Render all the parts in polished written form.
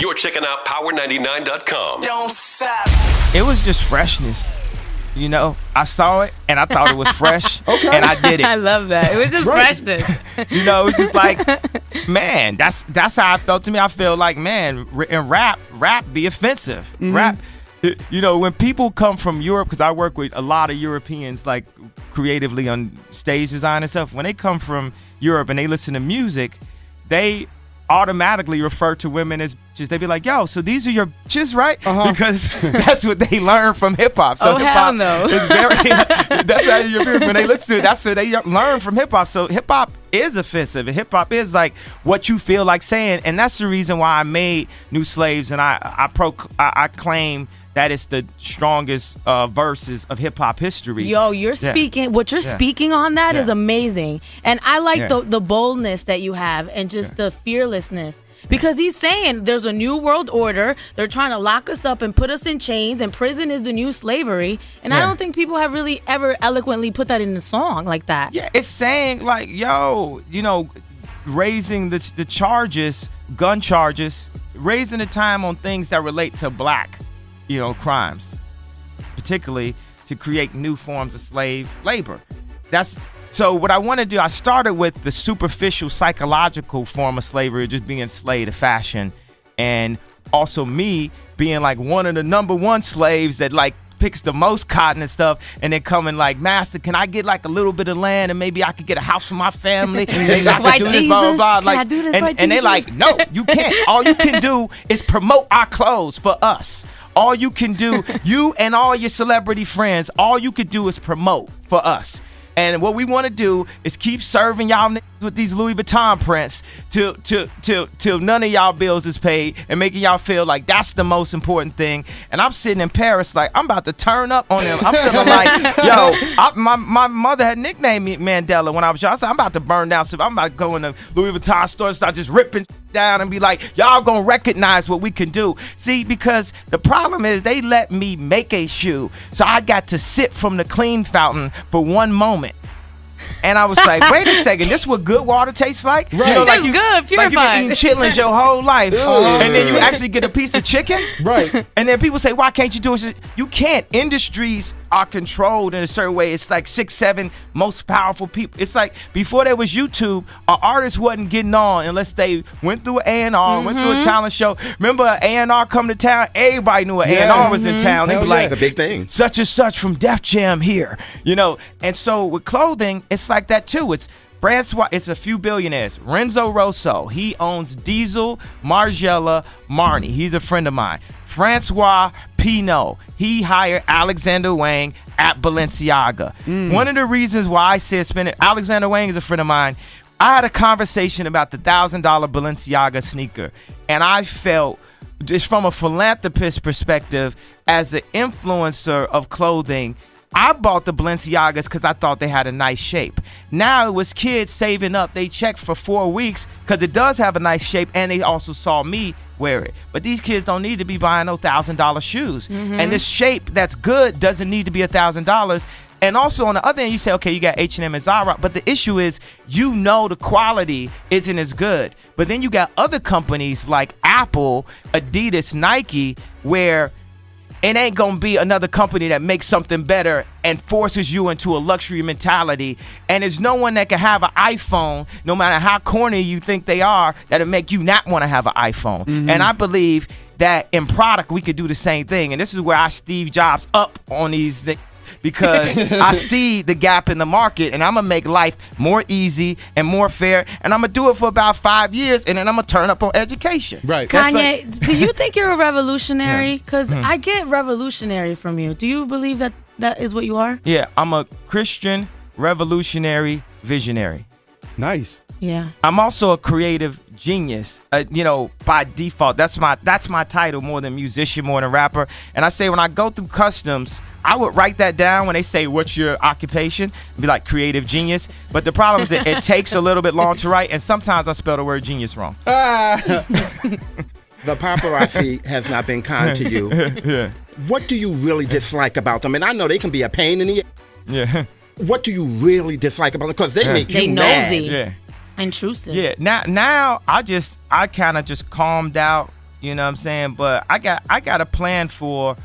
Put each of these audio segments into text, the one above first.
You're checking out Power99.com. Don't stop. It was just freshness. You know, I saw it and I thought it was fresh, Okay. and I did it. I love that. It was just Right. freshness. You know, it's just like, man, that's how I felt to me. I feel like, man, in rap be offensive. Rap, you know, when people come from Europe, because I work with a lot of Europeans, like creatively on stage design and stuff. When they come from Europe and they listen to music, they automatically refer to women as bitches. They be like, yo, so these are your bitches, right? Because that's what they learn from hip hop. So Oh, hip hell hop no. is very that's how you when they listen to it, that's what they learn from hip hop. So hip hop is offensive, and hip hop is like what you feel like saying, and that's the reason why I made New Slaves, and I claim that it's the strongest verses of hip hop history. Yo, you're speaking. What you're speaking on that is amazing, and I like the boldness that you have, and just the fearlessness. Because he's saying there's a new world order. They're trying to lock us up and put us in chains, and prison is the new slavery. And I don't think people have really ever eloquently put that in a song like that. Yeah, it's saying like, yo, you know, raising the charges, gun charges, raising the time on things that relate to black, you know, crimes, particularly to create new forms of slave labor. So what I want to do, I started with the superficial psychological form of slavery, just being enslaved to fashion, and also me being like one of the number one slaves that like picks the most cotton and stuff, and then coming like, master, can I get like a little bit of land and maybe I could get a house for my family? Maybe I White could do Jesus, this, blah, blah, blah. can Like, I do this, white and they Jesus? like, no, you can't. All you can do is promote our clothes for us. All you can do, you and all your celebrity friends, all you could do is promote for us. And what we want to do is keep serving y'all niggas with these Louis Vuitton prints till none of y'all bills is paid, and making y'all feel like that's the most important thing. And I'm sitting in Paris like, I'm about to turn up on them. I'm feeling like, yo, my mother had nicknamed me Mandela when I was young. I said, I'm about to burn down. So I'm about to go in the Louis Vuitton store and start just ripping down and be like, y'all gonna recognize what we can do. See, because the problem is they let me make a shoe, so I got to sip from the clean fountain for one moment. And I was like, wait a second, this is what good water tastes like? Right. You know, like It's you, good, like you've purified. been eating chitlins your whole life, and then you actually get a piece of chicken? Right. And then people say, why can't you do it? You can't. Industries are controlled in a certain way. It's like 6, 7 most powerful people. It's like before there was YouTube, an artist wasn't getting on unless they went through an A&R, went through a talent show. Remember A&R come to town? Everybody knew an A&R was in town. They'd Hell be yeah. like, It's a big thing. such and such from Def Jam here, you know. And so with clothing, it's like that too. It's Francois, it's a few billionaires. Renzo Rosso, he owns Diesel, Margiela, Marni. He's a friend of mine. Francois Pinault, he hired Alexander Wang at Balenciaga. One of the reasons why I said Alexander Wang is a friend of mine. I had a conversation about the $1,000 Balenciaga sneaker, and I felt, just from a philanthropist perspective, as an influencer of clothing, I bought the Balenciagas because I thought they had a nice shape. Now it was kids saving up. They checked for 4 weeks because it does have a nice shape, and they also saw me wear it. But these kids don't need to be buying no $1,000 shoes. And this shape that's good doesn't need to be $1,000. And also on the other end, you say, okay, you got H&M and Zara, but the issue is, you know, the quality isn't as good. But then you got other companies like Apple, Adidas, Nike, where it ain't gonna be another company that makes something better and forces you into a luxury mentality. And there's no one that can have an iPhone, no matter how corny you think they are, that'll make you not want to have an iPhone. And I believe that in product we could do the same thing. And this is where I Steve Jobs up on these things, because I see the gap in the market, and I'm gonna make life more easy and more fair, and I'm gonna do it for about 5 years, and then I'm gonna turn up on education. Right. That's Kanye, do you think you're a revolutionary? Because I get revolutionary from you. Do you believe that that is what you are? Yeah, I'm a Christian, revolutionary, visionary. Nice. Yeah. I'm also a creative genius, you know, by default. That's my title, more than musician, more than rapper. And I say, when I go through customs, I would write that down when they say, what's your occupation? Be like, creative genius. But the problem is it takes a little bit long to write, and sometimes I spell the word genius wrong. The paparazzi has not been kind to you. Yeah. What do you really dislike about them? And I know they can be a pain in the. Yeah. What do you really dislike about them? Because they make They you mad. nosy. Yeah. Intrusive. Yeah. Now I kind of just calmed out. You know what I'm saying? But I got a plan for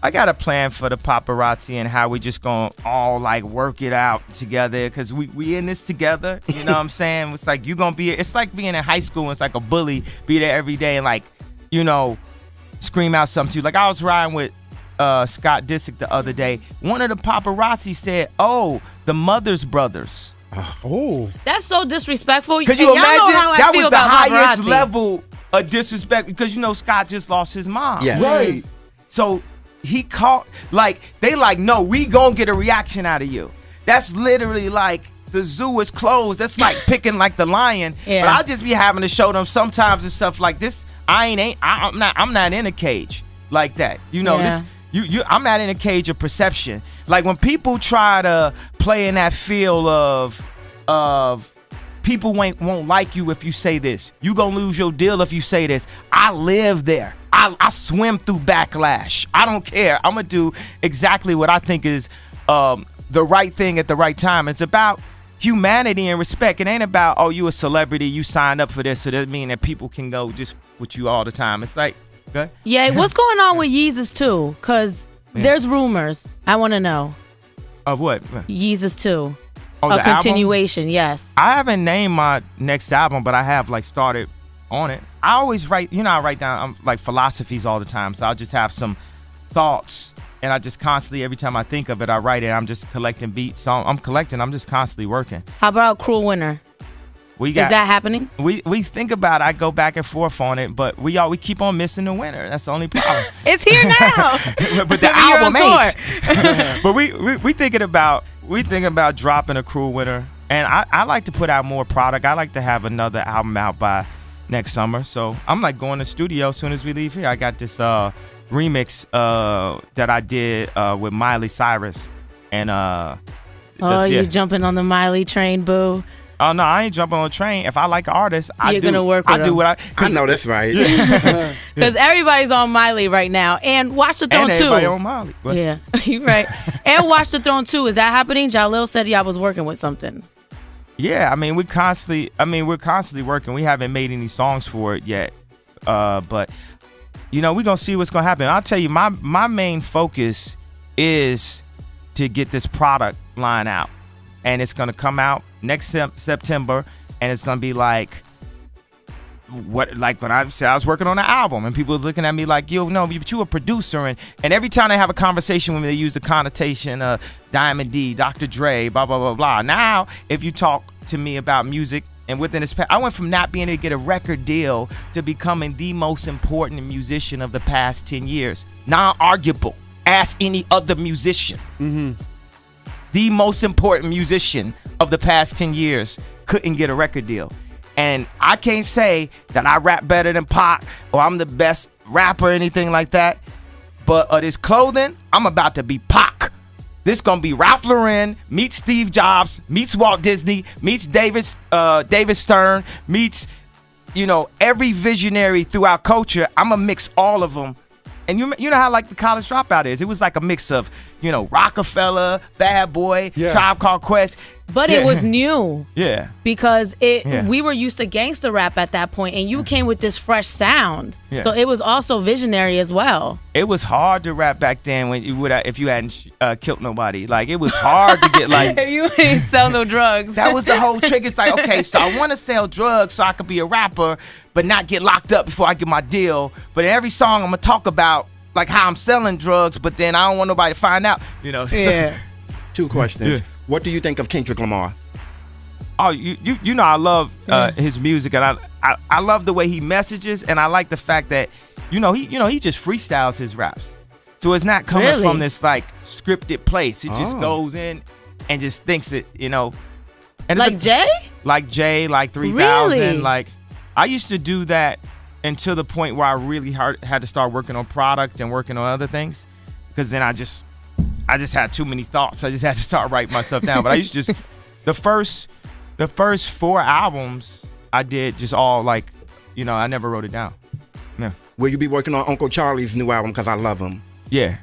the paparazzi and how we just gonna all like work it out together, because we in this together. You know what I'm saying? It's like it's like being in high school and it's like a bully, be there every day and like, you know, scream out something to you. Like I was riding with Scott Disick the other day. One of the paparazzi said, "Oh, the Mother's Brothers." Oh, that's so disrespectful. Could you imagine? That was the highest paparazzi level of disrespect, because you know Scott just lost his mom. yes. Right. So he called, like, they like, no, we gonna get a reaction out of you. That's literally like the zoo is closed. That's like picking like the lion. Yeah. But I just be having to show them sometimes and stuff like this. I'm not in a cage like that. You know, Yeah. I'm not in a cage of perception. Like when people try to play in that field of people won't like you if you say this. You gonna lose your deal if you say this. I live there. I swim through backlash. I don't care. I'm gonna do exactly what I think is the right thing at the right time. It's about humanity and respect. It ain't about, oh, you a celebrity, you signed up for this, so that mean that people can go just with you all the time. It's like, okay. Yeah, what's going on with Yeezus 2? Because there's rumors. I want to know. Of what? Yeezus 2. Oh, A the album? continuation, yes. I haven't named my next album, but I have like started on it. I always write, you know, I write down like philosophies all the time. So I'll just have some thoughts and I just constantly, every time I think of it, I write it. I'm just collecting beats. So I'm just constantly working. How about Cruel Winter? Is that happening? We think about it. I go back and forth on it, but we keep on missing the winter. That's the only problem. It's here now. But the Maybe you're album on ain't. But we thinking about dropping a Cruel Winter, and I like to put out more product. I like to have another album out by next summer. So I'm like going to the studio as soon as we leave here. I got this remix that I did with Miley Cyrus, and you jumping on the Miley train, boo. Oh no, I ain't jumping on a train. If I like an artist, You're gonna work with I do what I know that's right. Because everybody's on Miley right now, and Watch the Throne and 2. everybody on Miley. What? Yeah, you're right. And Watch the Throne 2. Is that happening? Jalil said y'all was working with something. Yeah, I mean we're constantly working. We haven't made any songs for it yet, but you know we're gonna see what's gonna happen. I'll tell you, my main focus is to get this product line out, and it's gonna come out next September, and it's gonna be like when I said I was working on an album, and people was looking at me like, yo, no, but you a producer, and every time they have a conversation with me, they use the connotation of Diamond D, Dr. Dre, blah blah blah blah. Now, if you talk to me about music, and within this, I went from not being able to get a record deal to becoming the most important musician of the past 10 years. Non-arguable. Ask any other musician. Mm-hmm. The most important musician of the past 10 years couldn't get a record deal. And I can't say that I rap better than Pac or I'm the best rapper or anything like that. But this clothing, I'm about to be Pac. This gonna be Ralph Lauren meets Steve Jobs, meets Walt Disney, meets David Stern, meets, you know, every visionary throughout culture. I'm gonna mix all of them. And you know how like the College Dropout is. It was like a mix of, you know, Rockefeller, Bad Boy, Tribe Called Quest. But it was new. Yeah. Because we were used to gangster rap at that point, and you came with this fresh sound. Yeah. So it was also visionary as well. It was hard to rap back then when if you hadn't killed nobody. Like it was hard to get like. If you ain't sell no drugs. That was the whole trick. It's like, okay, so I want to sell drugs so I could be a rapper, but not get locked up before I get my deal. But in every song I'm gonna talk about like how I'm selling drugs, but then I don't want nobody to find out. You know. Yeah. Two questions. Yeah. What do you think of Kendrick Lamar? Oh, you know I love his music, and I love the way he messages, and I like the fact that he just freestyles his raps, so it's not coming from this like scripted place. It just goes in and just thinks it, you know. And like Jay? Like Jay, like 3000. Really? Like I used to do that until the point where I really had to start working on product and working on other things, because then I just had too many thoughts. I just had to start writing my stuff down. But I used to just the first 4 albums I did just all like, you know, I never wrote it down. Yeah. Will you be working on Uncle Charlie's new album? Because I love him. Yeah.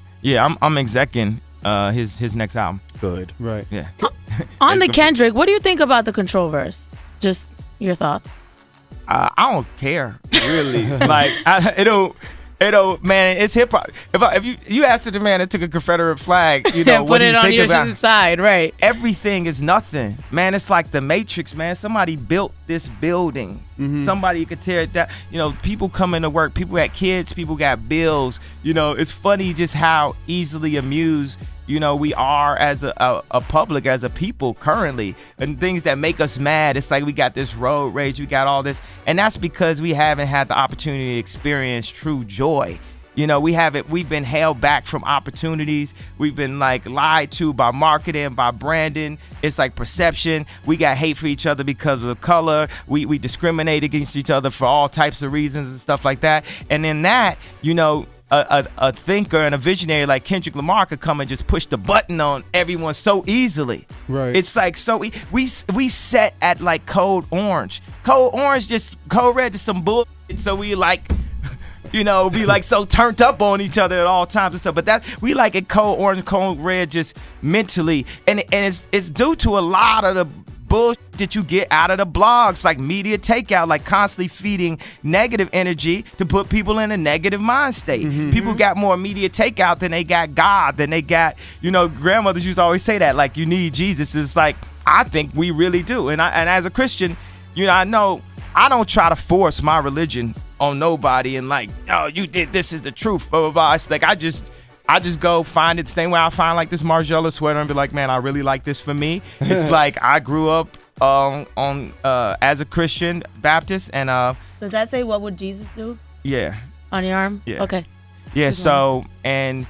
I'm execing his next album. Good. Right. Yeah. On the Kendrick, what do you think about the Control verse? Just your thoughts. I don't care really. Like it don't, man. It's hip hop. If you asked the man that took a Confederate flag, you know, and put it on your side, right? Everything is nothing, man. It's like the Matrix, man. Somebody built this building. Somebody could tear it down. You know, people come into work. People got kids. People got bills. You know, it's funny just how easily amused, you know, we are as a public, as a people currently, and things that make us mad. It's like we got this road rage, we got all this, and that's because we haven't had the opportunity to experience true joy. You know, we've been held back from opportunities. We've been like lied to by marketing, by branding. It's like perception. We got hate for each other because of color. We discriminate against each other for all types of reasons and stuff like that. And in that, you know, a thinker and a visionary like Kendrick Lamar could come and just push the button on everyone so easily. Right. It's like, so we set at like code orange. Code orange, just code red, just some bullshit. So we like, you know, be like so turned up on each other at all times and stuff. But we like it code orange, code red, just mentally. And it's due to a lot of the bullshit that you get out of the blogs, like media takeout, like constantly feeding negative energy to put people in a negative mind state. People got more media takeout than they got God, than they got, you know, grandmothers used to always say that, like, you need Jesus. It's like, I think we really do. And as a Christian, you know, I know I don't try to force my religion on nobody and like, oh, you did, this is the truth, blah, blah, blah. It's like, I just go find it the same way I find like this Margiela sweater and be like, man, I really like this for me. It's like I grew up as a Christian Baptist, and does that say what would Jesus do? Yeah. On your arm? Yeah. Okay. Yeah. So and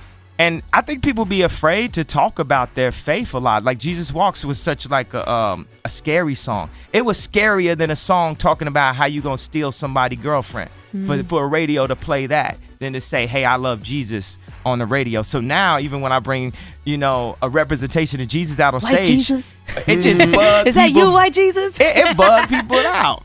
I think people be afraid to talk about their faith a lot. Like Jesus Walks was such like a scary song. It was scarier than a song talking about how you gonna steal somebody's girlfriend for a radio to play that than to say, hey, I love Jesus on the radio. So now even when I bring, you know, a representation of Jesus out on White stage, Jesus? it just bugs Is that people. you, White Jesus? It bugs people out.